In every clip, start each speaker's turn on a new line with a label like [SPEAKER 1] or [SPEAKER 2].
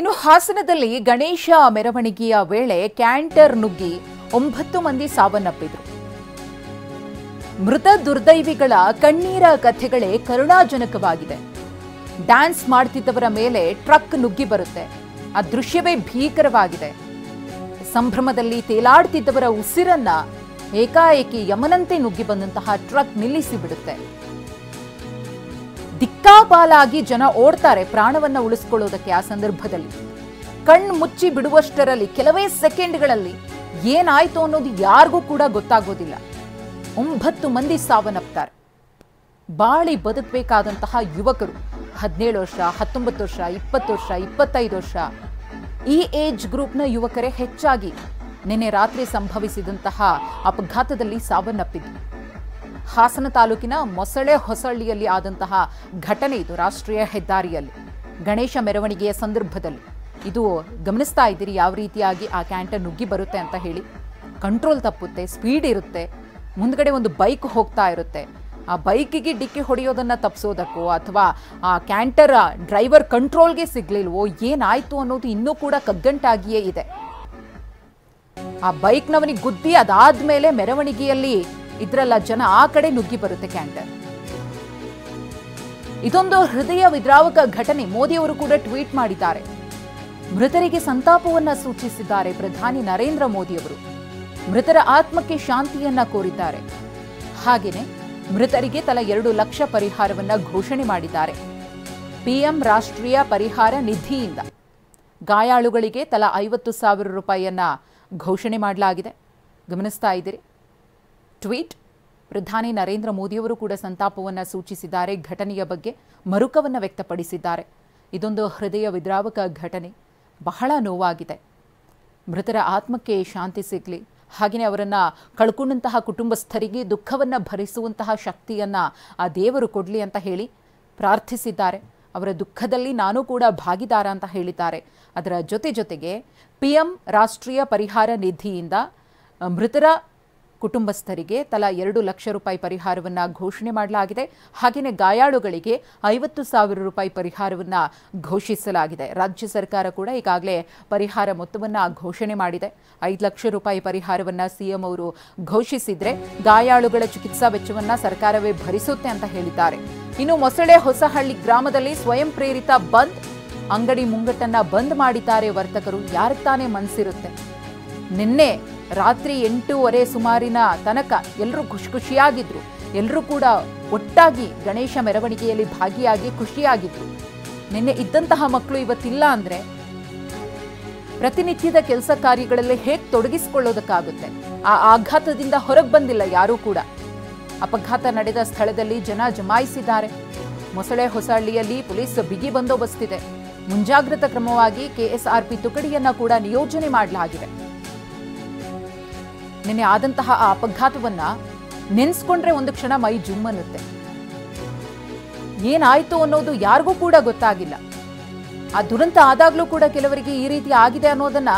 [SPEAKER 1] ಇನ್ನು ಹಾಸನದಲ್ಲಿ ಗಣೇಶ ಮೆರವಣಿಗೆಯ ವೇಳೆ ಕ್ಯಾಂಟರ್ ನುಗ್ಗಿ 9 ಮಂದಿ ಸಾವನ್ನಪ್ಪಿದ್ರು. ಮೃತ ದುರ್ದೈವಿಗಳ ಕಣ್ಣೀರ ಕಥೆಗಳೇ ಕರುಣಾಜನಕವಾಗಿದೆ. ಡ್ಯಾನ್ಸ್ ಮಾಡ್ತಿದ್ದವರ ಮೇಲೆ ಟ್ರಕ್ ನುಗ್ಗಿ ಬರುತ್ತೆ. ಆ ದೃಶ್ಯವೇ ಭೀಕರವಾಗಿದೆ. ಸಂಭ್ರಮದಲ್ಲಿ ತೇಲಾಡ್ತಿದ್ದವರ ಉಸಿರನ್ನ ಏಕಾಏಕಿ ಯಮನಂತೆ ನುಗ್ಗಿ ಬಂದಂತಹ ಟ್ರಕ್ ನಿಲ್ಲಿಸಿ ಬಿಡುತ್ತೆ. ದಿಕ್ಕಾಪಾಲಾಗಿ ಜನ ಓಡ್ತಾರೆ ಪ್ರಾಣವನ್ನ ಉಳಿಸಿಕೊಳ್ಳೋದಕ್ಕೆ. ಆ ಸಂದರ್ಭದಲ್ಲಿ ಕಣ್ಣು ಮುಚ್ಚಿ ಬಿಡುವಷ್ಟರಲ್ಲಿ ಕೆಲವೇ ಸೆಕೆಂಡ್ಗಳಲ್ಲಿ ಏನಾಯ್ತು ಅನ್ನೋದು ಯಾರಿಗೂ ಕೂಡ ಗೊತ್ತಾಗೋದಿಲ್ಲ. 9 ಮಂದಿ ಸಾವನ್ನಪ್ತಾರೆ. ಬಾಳಿ ಬದುಕಬೇಕಾದಂತಹ ಯುವಕರು 17 ವರ್ಷ, 19 ವರ್ಷ, 20 ವರ್ಷ, 25 ವರ್ಷ ಈ ಏಜ್ ಗ್ರೂಪ್ನ ಯುವಕರೇ ಹೆಚ್ಚಾಗಿ ನಿನ್ನೆ ರಾತ್ರಿ ಸಂಭವಿಸಿದಂತಹ ಅಪಘಾತದಲ್ಲಿ ಸಾವನ್ನಪ್ಪಿದ್ರು. ಹಾಸನ ತಾಲೂಕಿನ ಮೊಸಳೆ ಹೊಸಳ್ಳಿಯಲ್ಲಿ ಆದಂತಹ ಘಟನೆ ಇದು. ರಾಷ್ಟ್ರೀಯ ಹೆದ್ದಾರಿಯಲ್ಲಿ ಗಣೇಶ ಮೆರವಣಿಗೆಯ ಸಂದರ್ಭದಲ್ಲಿ ಇದು ಗಮನಿಸ್ತಾ ಇದ್ದೀರಿ ಯಾವ ರೀತಿಯಾಗಿ ಆ ಕ್ಯಾಂಟರ್ ನುಗ್ಗಿ ಬರುತ್ತೆ ಅಂತ ಹೇಳಿ. ಕಂಟ್ರೋಲ್ ತಪ್ಪುತ್ತೆ, ಸ್ಪೀಡ್ ಇರುತ್ತೆ, ಮುಂದ್ಗಡೆ ಒಂದು ಬೈಕ್ ಹೋಗ್ತಾ ಇರುತ್ತೆ. ಆ ಬೈಕಿಗೆ ಡಿಕ್ಕಿ ಹೊಡೆಯೋದನ್ನ ತಪ್ಪಿಸೋದಕ್ಕೋ ಅಥವಾ ಆ ಕ್ಯಾಂಟರ್ ಡ್ರೈವರ್ ಕಂಟ್ರೋಲ್ಗೆ ಸಿಗ್ಲಿಲ್ವೋ ಏನಾಯ್ತು ಅನ್ನೋದು ಇನ್ನೂ ಕೂಡ ಕಗ್ಗಂಟಾಗಿಯೇ ಇದೆ. ಆ ಬೈಕ್ನವನಿಗೆ ಗುದ್ದಿ ಅದಾದ್ಮೇಲೆ ಮೆರವಣಿಗೆಯಲ್ಲಿ ಇದ್ರಲ್ಲ ಜನ ಆ ಕಡೆ ನುಗ್ಗಿ ಬರುತ್ತೆ ಕ್ಯಾಂಟರ್. ಇದೊಂದು ಹೃದಯ ವಿದ್ರಾವಕ ಘಟನೆ. ಮೋದಿಯವರು ಕೂಡ ಟ್ವೀಟ್ ಮಾಡಿದ್ದಾರೆ. ಮೃತರಿಗೆ ಸಂತಾಪವನ್ನ ಸೂಚಿಸಿದ್ದಾರೆ ಪ್ರಧಾನಿ ನರೇಂದ್ರ ಮೋದಿಯವರು. ಮೃತರ ಆತ್ಮಕ್ಕೆ ಶಾಂತಿಯನ್ನ ಕೋರಿದ್ದಾರೆ. ಹಾಗೆಯೇ ಮೃತರಿಗೆ ತಲಾ 2 ಲಕ್ಷ ಪರಿಹಾರವನ್ನ ಘೋಷಣೆ ಮಾಡಿದ್ದಾರೆ. ಪಿಎಂ ರಾಷ್ಟ್ರೀಯ ಪರಿಹಾರ ನಿಧಿಯಿಂದ ಗಾಯಾಳುಗಳಿಗೆ ತಲಾ 50,000 ರೂಪಾಯಿಯನ್ನ ಘೋಷಣೆ ಮಾಡಲಾಗಿದೆ. ಗಮನಿಸ್ತಾ ಇದ್ದೀರಿ ಟ್ವೀಟ್. ಪ್ರಧಾನಿ ನರೇಂದ್ರ ಮೋದಿಯವರು ಕೂಡ ಸಂತಾಪವನ್ನು ಸೂಚಿಸಿದ್ದಾರೆ. ಘಟನೆಯ ಬಗ್ಗೆ ಮರುಕವನ್ನು ವ್ಯಕ್ತಪಡಿಸಿದ್ದಾರೆ. ಇದೊಂದು ಹೃದಯ ವಿದ್ರಾವಕ ಘಟನೆ. ಬಹಳ ನೋವಾಗಿದೆ. ಮೃತರ ಆತ್ಮಕ್ಕೆ ಶಾಂತಿ ಸಿಗಲಿ, ಹಾಗೆಯೇ ಅವರನ್ನು ಕಳ್ಕೊಂಡಂತಹ ಕುಟುಂಬಸ್ಥರಿಗೆ ದುಃಖವನ್ನು ಭರಿಸುವಂತಹ ಶಕ್ತಿಯನ್ನು ಆ ದೇವರು ಕೊಡಲಿ ಅಂತ ಹೇಳಿ ಪ್ರಾರ್ಥಿಸಿದ್ದಾರೆ. ಅವರ ದುಃಖದಲ್ಲಿ ನಾನು ಕೂಡ ಭಾಗಿದಾರ ಅಂತ ಹೇಳಿದ್ದಾರೆ. ಅದರ ಜೊತೆಗೆ ಪಿಎಂ ರಾಷ್ಟ್ರೀಯ ಪರಿಹಾರ ನಿಧಿಯಿಂದ ಮೃತರ ಕುಟುಂಬಸ್ಥರಿಗೆ ತಲಾ 2 ಲಕ್ಷ ರೂಪಾಯಿ ಪರಿಹಾರವನ್ನು ಘೋಷಣೆ ಮಾಡಲಾಗಿದೆ. ಹಾಗೆಯೇ ಗಾಯಾಳುಗಳಿಗೆ 50,000 ರೂಪಾಯಿ ಪರಿಹಾರವನ್ನು ಘೋಷಿಸಲಾಗಿದೆ. ರಾಜ್ಯ ಸರ್ಕಾರ ಕೂಡ ಈಗಾಗಲೇ ಪರಿಹಾರ ಮೊತ್ತವನ್ನು ಘೋಷಣೆ ಮಾಡಿದೆ. 5 ಲಕ್ಷ ರೂಪಾಯಿ ಪರಿಹಾರವನ್ನು ಸಿಎಂ ಅವರು ಘೋಷಿಸಿದ್ರೆ ಗಾಯಾಳುಗಳ ಚಿಕಿತ್ಸಾ ವೆಚ್ಚವನ್ನು ಸರ್ಕಾರವೇ ಭರಿಸುತ್ತೆ ಅಂತ ಹೇಳಿದ್ದಾರೆ. ಇನ್ನು ಮೊಸಳೆ ಹೊಸಹಳ್ಳಿ ಗ್ರಾಮದಲ್ಲಿ ಸ್ವಯಂ ಪ್ರೇರಿತ ಬಂದ್. ಅಂಗಡಿ ಮುಂಗಟ್ಟನ್ನ ಬಂದ್ ಮಾಡಿದ್ದಾರೆ ವರ್ತಕರು. ಯಾರಿಗೆ ತಾನೇ ಮನಸ್ಸಿರುತ್ತೆ. ನಿನ್ನೆ ರಾತ್ರಿ 8:30 ಸುಮಾರಿನ ತನಕ ಎಲ್ಲರೂ ಖುಷಿಯಾಗಿದ್ರು. ಎಲ್ಲರೂ ಕೂಡ ಒಟ್ಟಾಗಿ ಗಣೇಶ ಮೆರವಣಿಗೆಯಲ್ಲಿ ಭಾಗಿಯಾಗಿ ಖುಷಿಯಾಗಿದ್ರು. ನಿನ್ನೆ ಇದ್ದಂತಹ ಮಕ್ಕಳು ಇವತ್ತಿಲ್ಲ ಅಂದ್ರೆ ಪ್ರತಿನಿತ್ಯದ ಕೆಲಸ ಕಾರ್ಯಗಳಲ್ಲಿ ಹೇಗೆ ತೊಡಗಿಸಿಕೊಳ್ಳೋದಕ್ಕಾಗುತ್ತೆ? ಆ ಆಘಾತದಿಂದ ಹೊರಗೆ ಬಂದಿಲ್ಲ ಯಾರೂ ಕೂಡ. ಅಪಘಾತ ನಡೆದ ಸ್ಥಳದಲ್ಲಿ ಜನ ಜಮಾಯಿಸಿದ್ದಾರೆ. ಮೊಸಳೆ ಹೊಸಹಳ್ಳಿಯಲ್ಲಿ ಪೊಲೀಸ್ ಬಿಗಿ ಬಂದೋಬಸ್ತ್ ಇದೆ. ಮುಂಜಾಗ್ರತಾ ಕ್ರಮವಾಗಿ ಕೆಎಸ್ಆರ್ಪಿ ತುಕಡಿಯನ್ನ ಕೂಡ ನಿಯೋಜನೆ ಮಾಡಲಾಗಿದೆ. ನಿನ್ನೆ ಆದಂತಹ ಆ ಅಪಘಾತವನ್ನ ನೆನೆಸ್ಕೊಂಡ್ರೆ ಒಂದು ಕ್ಷಣ ಮೈ ಜುಮ್ ಅನ್ನುತ್ತೆ. ಏನಾಯ್ತು ಅನ್ನೋದು ಯಾರಿಗೂ ಕೂಡ ಗೊತ್ತಾಗಿಲ್ಲ. ಆ ದುರಂತ ಆದಾಗ್ಲೂ ಕೂಡ ಕೆಲವರಿಗೆ ಈ ರೀತಿ ಆಗಿದೆ ಅನ್ನೋದನ್ನ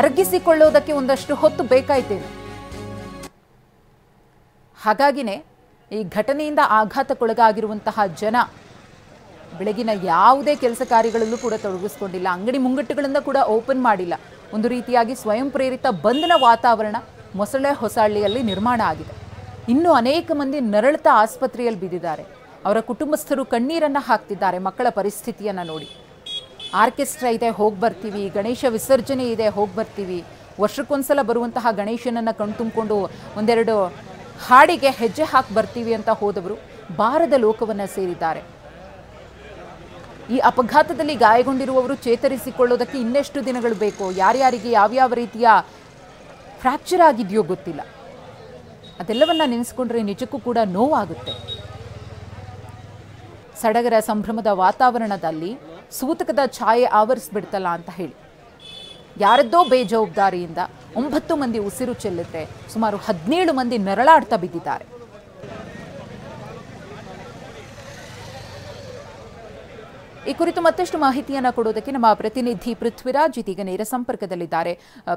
[SPEAKER 1] ಅರಗಿಸಿಕೊಳ್ಳೋದಕ್ಕೆ ಒಂದಷ್ಟು ಹೊತ್ತು ಬೇಕಾಯ್ತೇನೆ. ಹಾಗಾಗಿನೇ ಈ ಘಟನೆಯಿಂದ ಆಘಾತಕ್ಕೊಳಗಾಗಿರುವಂತಹ ಜನ ಬೆಳಗಿನ ಯಾವುದೇ ಕೆಲಸ ಕಾರ್ಯಗಳಲ್ಲೂ ಕೂಡ ತೊಡಗಿಸ್ಕೊಂಡಿಲ್ಲ. ಅಂಗಡಿ ಮುಂಗಟ್ಟುಗಳಿಂದ ಕೂಡ ಓಪನ್ ಮಾಡಿಲ್ಲ. ಒಂದು ರೀತಿಯಾಗಿ ಸ್ವಯಂ ಪ್ರೇರಿತ ಬಂಧನ ವಾತಾವರಣ ಮೊಸಳೆ ಹೊಸಹಳ್ಳಿಯಲ್ಲಿ ನಿರ್ಮಾಣ ಆಗಿದೆ. ಇನ್ನೂ ಅನೇಕ ಮಂದಿ ನರಳತಾ ಆಸ್ಪತ್ರೆಯಲ್ಲಿ ಬಿದ್ದಿದ್ದಾರೆ. ಅವರ ಕುಟುಂಬಸ್ಥರು ಕಣ್ಣೀರನ್ನು ಹಾಕ್ತಿದ್ದಾರೆ ಮಕ್ಕಳ ಪರಿಸ್ಥಿತಿಯನ್ನು ನೋಡಿ. ಆರ್ಕೆಸ್ಟ್ರಾ ಇದೆ, ಹೋಗಿ ಬರ್ತೀವಿ. ಗಣೇಶ ವಿಸರ್ಜನೆ ಇದೆ, ಹೋಗಿ ಬರ್ತೀವಿ. ವರ್ಷಕ್ಕೊಂದ್ಸಲ ಬರುವಂತಹ ಗಣೇಶನನ್ನು ಕಣ್ತುಂಬಿಕೊಂಡು ಒಂದೆರಡು ಹಾಡಿಗೆ ಹೆಜ್ಜೆ ಹಾಕಿ ಬರ್ತೀವಿ ಅಂತ ಹೋದವರು ಬಾರದ ಲೋಕವನ್ನು ಸೇರಿದ್ದಾರೆ. ಈ ಅಪಘಾತದಲ್ಲಿ ಗಾಯಗೊಂಡಿರುವವರು ಚೇತರಿಸಿಕೊಳ್ಳೋದಕ್ಕೆ ಇನ್ನೆಷ್ಟು ದಿನಗಳು ಬೇಕೋ, ಯಾರ್ಯಾರಿಗೆ ಯಾವ್ಯಾವ ರೀತಿಯ ಫ್ರ್ಯಾಕ್ಚರ್ ಆಗಿದೆಯೋ ಗೊತ್ತಿಲ್ಲ. ಅದೆಲ್ಲವನ್ನ ನೆನೆಸ್ಕೊಂಡ್ರೆ ನಿಜಕ್ಕೂ ಕೂಡ ನೋವಾಗುತ್ತೆ. ಸಡಗರ ಸಂಭ್ರಮದ ವಾತಾವರಣದಲ್ಲಿ ಸೂತಕದ ಛಾಯೆ ಆವರಿಸ್ಬಿಡ್ತಲ್ಲ ಅಂತ ಹೇಳಿ ಯಾರದ್ದೋ ಬೇಜವಾಬ್ದಾರಿಯಿಂದ 9 ಮಂದಿ ಉಸಿರು ಚೆಲ್ಲಿದ್ರೆ ಸುಮಾರು 17 ಮಂದಿ ನರಳಾಡ್ತಾ ಬಿದ್ದಿದ್ದಾರೆ. ಈ ಕುರಿತು ಮತ್ತಷ್ಟು ಮಾಹಿತಿಯನ್ನು ಕೊಡೋದಕ್ಕೆ ನಮ್ಮ ಪ್ರತಿನಿಧಿ ಪೃಥ್ವಿರಾಜ್ ಇದೀಗ ನೇರ ಸಂಪರ್ಕದಲ್ಲಿದ್ದಾರೆ.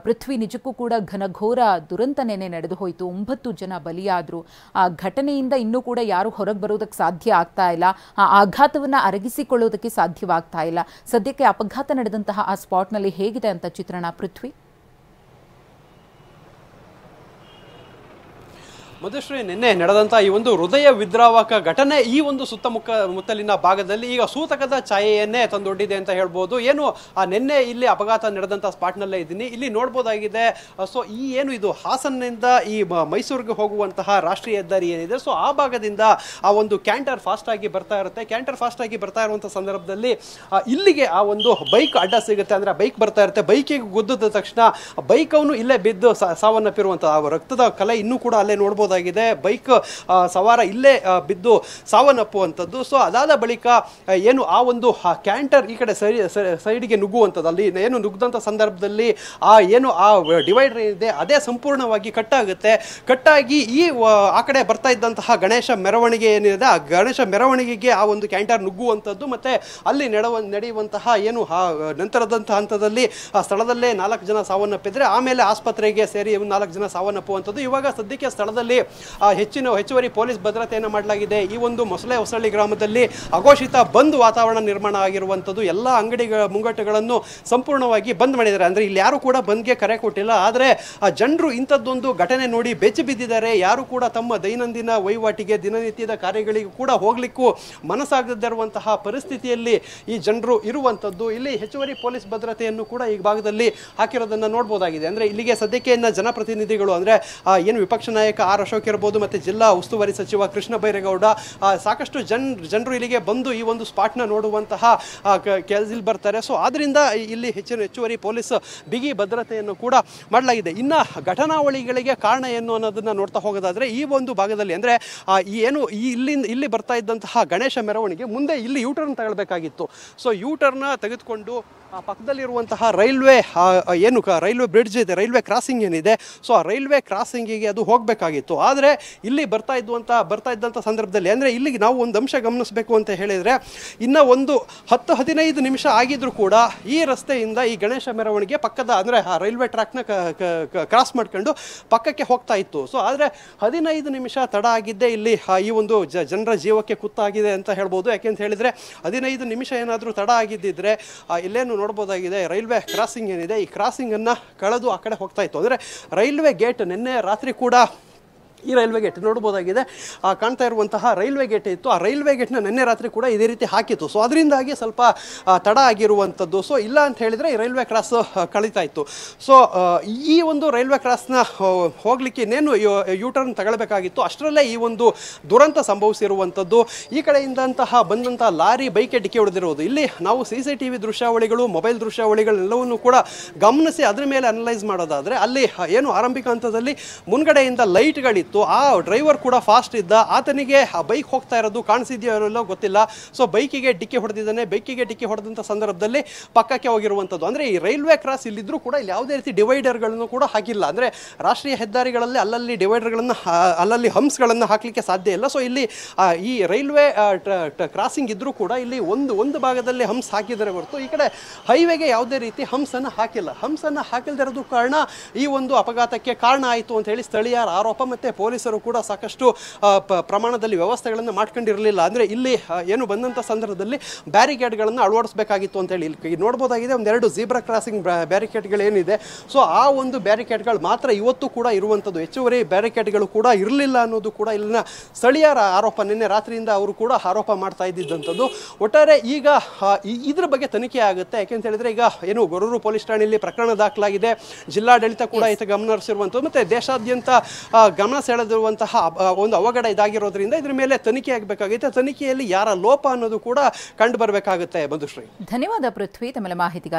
[SPEAKER 1] ಪೃಥ್ವಿ, ನಿಜಕ್ಕೂ ಕೂಡ ಘನಘೋರ ದುರಂತ ನೆನೆ ನಡೆದು ಹೋಯಿತು. 9 ಜನ ಬಲಿಯಾದ್ರು. ಆ ಘಟನೆಯಿಂದ ಇನ್ನೂ ಕೂಡ ಯಾರು ಹೊರಗೆ ಬರೋದಕ್ಕೆ ಸಾಧ್ಯ ಆಗ್ತಾ ಇಲ್ಲ. ಆ ಆಘಾತವನ್ನ ಅರಗಿಸಿಕೊಳ್ಳೋದಕ್ಕೆ ಸಾಧ್ಯವಾಗ್ತಾ ಇಲ್ಲ. ಸದ್ಯಕ್ಕೆ ಅಪಘಾತ ನಡೆದಂತಹ ಆ ಸ್ಪಾಟ್ನಲ್ಲಿ ಹೇಗಿದೆ ಅಂತ ಚಿತ್ರಣ ಪೃಥ್ವಿ?
[SPEAKER 2] ಮಧುಶ್ರೀ, ನಿನ್ನೆ ನಡೆದಂಥ ಈ ಒಂದು ಹೃದಯ ವಿದ್ರಾವಕ ಘಟನೆ ಈ ಒಂದು ಸುತ್ತಮುತ್ತಲಿನ ಭಾಗದಲ್ಲಿ ಈಗ ಸೂತಕದ ಛಾಯೆಯನ್ನೇ ತಂದೊಡ್ಡಿದೆ ಅಂತ ಹೇಳ್ಬೋದು. ಏನು ನಿನ್ನೆ ಇಲ್ಲಿ ಅಪಘಾತ ನಡೆದಂಥ ಸ್ಪಾಟ್ನಲ್ಲೇ ಇದ್ದೀನಿ. ಇಲ್ಲಿ ನೋಡ್ಬೋದಾಗಿದೆ. ಸೊ ಏನು ಇದು ಹಾಸನ್ನಿಂದ ಈ ಮೈಸೂರಿಗೆ ಹೋಗುವಂತಹ ರಾಷ್ಟ್ರೀಯ ಹೆದ್ದಾರಿ ಏನಿದೆ, ಸೊ ಆ ಭಾಗದಿಂದ ಆ ಒಂದು ಕ್ಯಾಂಟರ್ ಫಾಸ್ಟ್ ಆಗಿ ಬರ್ತಾ ಇರುತ್ತೆ. ಕ್ಯಾಂಟರ್ ಫಾಸ್ಟ್ ಆಗಿ ಬರ್ತಾ ಇರುವಂಥ ಸಂದರ್ಭದಲ್ಲಿ ಇಲ್ಲಿಗೆ ಆ ಒಂದು ಬೈಕ್ ಅಡ್ಡ ಸಿಗುತ್ತೆ. ಅಂದರೆ ಬೈಕ್ ಬರ್ತಾ ಇರುತ್ತೆ. ಬೈಕಿಗೆ ಗುದ್ದಿದ ತಕ್ಷಣ ಬೈಕ್ ಅವನು ಇಲ್ಲೇ ಬಿದ್ದು ಸಾವನ್ನಪ್ಪಿರುವಂಥ ರಕ್ತದ ಕಲೆ ಇನ್ನೂ ಕೂಡ ಅಲ್ಲೇ ನೋಡ್ಬೋದು. ಬೈಕ್ ಸವಾರ ಇಲ್ಲೇ ಬಿದ್ದು ಸಾವನ್ನಪ್ಪುವಂಥದ್ದು. ಸೊ ಅದಾದ ಬಳಿಕ ಏನು ಆ ಒಂದು ಕ್ಯಾಂಟರ್ ಈ ಕಡೆ ಸೈಡ್ಗೆ ನುಗ್ಗುವಂಥದ್ದು, ಅಲ್ಲಿ ಏನು ನುಗ್ಗದಂಥ ಸಂದರ್ಭದಲ್ಲಿ ಏನು ಆ ಡಿವೈಡರ್ ಏನಿದೆ ಅದೇ ಸಂಪೂರ್ಣವಾಗಿ ಕಟ್ಟಾಗುತ್ತೆ. ಕಟ್ಟಾಗಿ ಆ ಕಡೆ ಬರ್ತಾ ಇದ್ದಂತಹ ಗಣೇಶ ಮೆರವಣಿಗೆ ಏನಿದೆ, ಆ ಗಣೇಶ ಮೆರವಣಿಗೆಗೆ ಆ ಒಂದು ಕ್ಯಾಂಟರ್ ನುಗ್ಗುವಂಥದ್ದು ಮತ್ತು ಅಲ್ಲಿ ನಡೆಯುವಂತಹ ಏನು ನಂತರದಂತಹ ಹಂತದಲ್ಲಿ ಆ ಸ್ಥಳದಲ್ಲೇ 4 ಜನ ಸಾವನ್ನಪ್ಪಿದ್ರೆ ಆಮೇಲೆ ಆಸ್ಪತ್ರೆಗೆ ಸೇರಿ 4 ಜನ ಸಾವನ್ನಪ್ಪುವಂಥದ್ದು. ಇವಾಗ ಸದ್ಯಕ್ಕೆ ಸ್ಥಳದಲ್ಲಿ ಹೆಚ್ಚುವರಿ ಪೊಲೀಸ್ ಭದ್ರತೆಯನ್ನು ಮಾಡಲಾಗಿದೆ. ಈ ಒಂದು ಮೊಸಳೆ ಹೊಸಳ್ಳಿ ಗ್ರಾಮದಲ್ಲಿ ಅಘೋಷಿತ ಬಂದ್ ವಾತಾವರಣ ನಿರ್ಮಾಣ ಆಗಿರುವಂಥದ್ದು. ಎಲ್ಲ ಅಂಗಡಿಗಳ ಮುಂಗಟ್ಟುಗಳನ್ನು ಸಂಪೂರ್ಣವಾಗಿ ಬಂದ್ ಮಾಡಿದ್ದಾರೆ. ಅಂದರೆ ಇಲ್ಲಿ ಯಾರು ಕೂಡ ಬಂದ್ಗೆ ಕರೆ ಕೊಟ್ಟಿಲ್ಲ. ಆದರೆ ಜನರು ಇಂಥದ್ದೊಂದು ಘಟನೆ ನೋಡಿ ಬೆಚ್ಚಿ ಬಿದ್ದಿದ್ದಾರೆ. ಯಾರು ಕೂಡ ತಮ್ಮ ದೈನಂದಿನ ವಹಿವಾಟಿಗೆ, ದಿನನಿತ್ಯದ ಕಾರ್ಯಗಳಿಗೂ ಕೂಡ ಹೋಗ್ಲಿಕ್ಕೂ ಮನಸ್ಸಾಗದಿರುವಂತಹ ಪರಿಸ್ಥಿತಿಯಲ್ಲಿ ಈ ಜನರು ಇರುವಂಥದ್ದು. ಇಲ್ಲಿ ಹೆಚ್ಚುವರಿ ಪೊಲೀಸ್ ಭದ್ರತೆಯನ್ನು ಕೂಡ ಈ ಭಾಗದಲ್ಲಿ ಹಾಕಿರೋದನ್ನು ನೋಡ್ಬೋದಾಗಿದೆ. ಅಂದರೆ ಇಲ್ಲಿಗೆ ಸದ್ಯಕ್ಕೆ ಜನಪ್ರತಿನಿಧಿಗಳು, ಅಂದರೆ ಏನು ವಿಪಕ್ಷ ನಾಯಕ ಆರ್ ಅಶೋಕ್ ಇರಬಹುದು, ಮತ್ತು ಜಿಲ್ಲಾ ಉಸ್ತುವಾರಿ ಸಚಿವ ಕೃಷ್ಣ ಬೈರೇಗೌಡ, ಸಾಕಷ್ಟು ಜನರು ಇಲ್ಲಿಗೆ ಬಂದು ಈ ಒಂದು ಸ್ಪಾಟ್ನ ನೋಡುವಂತಹ ಕೆಲಸದಲ್ಲಿ ಬರ್ತಾರೆ. ಸೊ ಆದ್ದರಿಂದ ಇಲ್ಲಿ ಹೆಚ್ಚುವರಿ ಪೊಲೀಸ್ ಬಿಗಿ ಭದ್ರತೆಯನ್ನು ಕೂಡ ಮಾಡಲಾಗಿದೆ. ಇನ್ನು ಘಟನಾವಳಿಗಳಿಗೆ ಕಾರಣ ಏನು ಅನ್ನೋದನ್ನ ನೋಡ್ತಾ ಹೋಗೋದಾದ್ರೆ, ಈ ಒಂದು ಭಾಗದಲ್ಲಿ ಅಂದರೆ ಇಲ್ಲಿ ಬರ್ತಾ ಇದ್ದಂತಹ ಗಣೇಶ ಮೆರವಣಿಗೆ ಮುಂದೆ ಇಲ್ಲಿ ಯೂಟರ್ನ್ ತಗೊಳ್ಬೇಕಾಗಿತ್ತು. ಸೊ ಯೂಟರ್ನ ತೆಗೆದುಕೊಂಡು ಪಕ್ಕದಲ್ಲಿರುವಂತಹ ರೈಲ್ವೆ ಬ್ರಿಡ್ಜ್ ಇದೆ, ರೈಲ್ವೆ ಕ್ರಾಸಿಂಗ್ ಏನಿದೆ, ಸೊ ಆ ರೈಲ್ವೆ ಕ್ರಾಸಿಂಗಿಗೆ ಅದು ಹೋಗಬೇಕಾಗಿತ್ತು. ಆದರೆ ಇಲ್ಲಿ ಬರ್ತಾ ಇದ್ದಂಥ ಸಂದರ್ಭದಲ್ಲಿ, ಅಂದರೆ ಇಲ್ಲಿಗೆ ನಾವು ಒಂದು ಅಂಶ ಗಮನಿಸಬೇಕು ಅಂತ ಹೇಳಿದರೆ, ಇನ್ನು ಒಂದು 10-15 ನಿಮಿಷ ಆಗಿದ್ರೂ ಕೂಡ ಈ ರಸ್ತೆಯಿಂದ ಈ ಗಣೇಶ ಮೆರವಣಿಗೆ ಪಕ್ಕದ, ಅಂದರೆ ಆ ರೈಲ್ವೆ ಟ್ರ್ಯಾಕ್ನ ಕ್ರಾಸ್ ಮಾಡ್ಕೊಂಡು ಪಕ್ಕಕ್ಕೆ ಹೋಗ್ತಾ ಇತ್ತು. ಸೊ ಆದರೆ 15 ನಿಮಿಷ ತಡ ಆಗಿದ್ದೇ ಇಲ್ಲಿ ಈ ಒಂದು ಜನರ ಜೀವಕ್ಕೆ ಕುತ್ತಾಗಿದೆ ಅಂತ ಹೇಳ್ಬೋದು. ಯಾಕೆಂತ ಹೇಳಿದರೆ 15 ನಿಮಿಷ ಏನಾದರೂ ತಡ ಆಗಿದ್ದಿದ್ರೆ ಇಲ್ಲೇನು ನೋಡ್ಬೋದಾಗಿದೆ, ರೈಲ್ವೆ ಕ್ರಾಸಿಂಗ್ ಏನಿದೆ ಈ ಕ್ರಾಸಿಂಗ್ ಅನ್ನ ಕಳೆದು ಆ ಕಡೆ ಹೋಗ್ತಾ ಇತ್ತು. ಅಂದರೆ ರೈಲ್ವೆ ಗೇಟ್ ನಿನ್ನೆ ರಾತ್ರಿ ಕೂಡ ಈ ರೈಲ್ವೆ ಗೇಟ್ ನೋಡ್ಬೋದಾಗಿದೆ, ಕಾಣ್ತಾ ಇರುವಂತಹ ರೈಲ್ವೆ ಗೇಟ್ ಇತ್ತು. ಆ ರೈಲ್ವೆ ಗೇಟ್ನ ನಿನ್ನೆ ರಾತ್ರಿ ಕೂಡ ಇದೇ ರೀತಿ ಹಾಕಿತ್ತು. ಸೊ ಅದರಿಂದಾಗಿ ಸ್ವಲ್ಪ ತಡ ಆಗಿರುವಂಥದ್ದು. ಸೊ ಇಲ್ಲ ಅಂತ ಹೇಳಿದರೆ ಈ ರೈಲ್ವೆ ಕ್ರಾಸ್ ಕಳೀತಾ ಇತ್ತು. ಸೊ ಈ ಒಂದು ರೈಲ್ವೆ ಕ್ರಾಸ್ನ ಹೋಗ್ಲಿಕ್ಕೆ ಇನ್ನೇನು ಯೂಟರ್ನ್ ತಗೊಳ್ಬೇಕಾಗಿತ್ತು. ಅಷ್ಟರಲ್ಲೇ ಈ ಒಂದು ದುರಂತ ಸಂಭವಿಸಿರುವಂಥದ್ದು. ಈ ಕಡೆಯಿಂದಂತಹ ಬಂದಂತಹ ಲಾರಿ ಬೈಕ್ಗೆ ಡಿಕ್ಕಿ ಹೊಡೆದಿರುವುದು. ಇಲ್ಲಿ ನಾವು CCTV ದೃಶ್ಯಾವಳಿಗಳು, ಮೊಬೈಲ್ ದೃಶ್ಯಾವಳಿಗಳೆಲ್ಲವನ್ನು ಕೂಡ ಗಮನಿಸಿ ಅದರ ಮೇಲೆ ಅನಲೈಸ್ ಮಾಡೋದಾದರೆ, ಅಲ್ಲಿ ಏನು ಆರಂಭಿಕ ಹಂತದಲ್ಲಿ ಮುನ್ಗಡೆಯಿಂದ ಲೈಟ್ಗಳಿತ್ತು. ಆ ಡ್ರೈವರ್ ಕೂಡ ಫಾಸ್ಟ್ ಇದ್ದ. ಆತನಿಗೆ ಆ ಬೈಕ್ ಹೋಗ್ತಾ ಇರೋದು ಕಾಣಿಸಿದೆಯೋ ಗೊತ್ತಿಲ್ಲ. ಸೊ ಬೈಕಿಗೆ ಡಿಕ್ಕಿ ಹೊಡೆದಿದ್ದಾನೆ. ಬೈಕಿಗೆ ಡಿಕ್ಕಿ ಹೊಡೆದಂಥ ಸಂದರ್ಭದಲ್ಲಿ ಪಕ್ಕಕ್ಕೆ ಹೋಗಿರುವಂಥದ್ದು. ಅಂದರೆ ಈ ರೈಲ್ವೆ ಕ್ರಾಸ್ ಇಲ್ಲಿದ್ದರೂ ಕೂಡ ಇಲ್ಲಿ ಯಾವುದೇ ರೀತಿ ಡಿವೈಡರ್ಗಳನ್ನು ಕೂಡ ಹಾಕಿಲ್ಲ. ಅಂದರೆ ರಾಷ್ಟ್ರೀಯ ಹೆದ್ದಾರಿಗಳಲ್ಲಿ ಅಲ್ಲಲ್ಲಿ ಡಿವೈಡರ್ಗಳನ್ನು, ಅಲ್ಲಲ್ಲಿ ಹಂಪ್ಸ್ಗಳನ್ನು ಹಾಕಲಿಕ್ಕೆ ಸಾಧ್ಯ ಇಲ್ಲ. ಸೊ ಇಲ್ಲಿ ಈ ರೈಲ್ವೆ ಕ್ರಾಸಿಂಗ್ ಇದ್ದರೂ ಕೂಡ ಇಲ್ಲಿ ಒಂದು ಭಾಗದಲ್ಲಿ ಹಂಪ್ಸ್ ಹಾಕಿದರೆ ಹೊರತು ಈ ಕಡೆ ಹೈವೇಗೆ ಯಾವುದೇ ರೀತಿ ಹಂಪ್ಸನ್ನು ಹಾಕಿಲ್ಲ. ಹಂಪ್ಸನ್ನು ಹಾಕಿಲ್ದಿರೋದು ಕಾರಣ ಈ ಒಂದು ಅಪಘಾತಕ್ಕೆ ಕಾರಣ ಆಯಿತು ಅಂತ ಹೇಳಿ ಸ್ಥಳೀಯರ ಆರೋಪ. ಮತ್ತು ಪೊಲೀಸರು ಕೂಡ ಸಾಕಷ್ಟು ಪ್ರಮಾಣದಲ್ಲಿ ವ್ಯವಸ್ಥೆಗಳನ್ನು ಮಾಡ್ಕೊಂಡಿರಲಿಲ್ಲ. ಅಂದರೆ ಇಲ್ಲಿ ಏನು ಬಂದಂಥ ಸಂದರ್ಭದಲ್ಲಿ ಬ್ಯಾರಿಕೇಡ್ಗಳನ್ನು ಅಳವಡಿಸಬೇಕಾಗಿತ್ತು ಅಂತೇಳಿ ಇಲ್ಲಿ ನೋಡ್ಬೋದಾಗಿದೆ. ಒಂದೆರಡು ಜೀಬ್ರಾ ಕ್ರಾಸಿಂಗ್ ಬ್ಯಾರಿಕೇಡ್ಗಳೇನಿದೆ, ಸೊ ಆ ಒಂದು ಬ್ಯಾರಿಕೇಡ್ಗಳು ಮಾತ್ರ ಇವತ್ತು ಕೂಡ ಇರುವಂಥದ್ದು. ಹೆಚ್ಚುವರಿ ಬ್ಯಾರಿಕೇಡ್ಗಳು ಕೂಡ ಇರಲಿಲ್ಲ ಅನ್ನೋದು ಕೂಡ ಇಲ್ಲಿನ ಸ್ಥಳೀಯರ ಆರೋಪ. ನಿನ್ನೆ ರಾತ್ರಿಯಿಂದ ಅವರು ಕೂಡ ಆರೋಪ ಮಾಡ್ತಾ ಇದ್ದಿದ್ದಂಥದ್ದು. ಒಟ್ಟಾರೆ ಈಗ ಇದ್ರ ಬಗ್ಗೆ ತನಿಖೆ ಆಗುತ್ತೆ. ಯಾಕೆಂತ ಹೇಳಿದ್ರೆ ಈಗ ಏನು ಗೊರೂರು ಪೊಲೀಸ್ ಠಾಣೆಯಲ್ಲಿ ಪ್ರಕರಣ ದಾಖಲಾಗಿದೆ. ಜಿಲ್ಲಾಡಳಿತ ಕೂಡ ಈತ ಗಮನ ಹರಿಸಿರುವಂಥದ್ದು. ಮತ್ತು ದೇಶಾದ್ಯಂತ ಗಮನ ಸೆಳೆದಿರುವಂತಹ ಒಂದು ಅವಘಡ ಇದಾಗಿರೋದ್ರಿಂದ ಇದ್ರ ಮೇಲೆ ತನಿಖೆ ಆಗಬೇಕಾಗುತ್ತೆ. ತನಿಖೆಯಲ್ಲಿ ಯಾರ ಲೋಪ ಅನ್ನೋದು ಕೂಡ ಕಂಡು ಬರಬೇಕಾಗುತ್ತೆ. ಮಧುಶ್ರೀ,
[SPEAKER 1] ಧನ್ಯವಾದ ಪೃಥ್ವಿ ತಮ್ಮ ಮಾಹಿತಿಗಾಗಿ.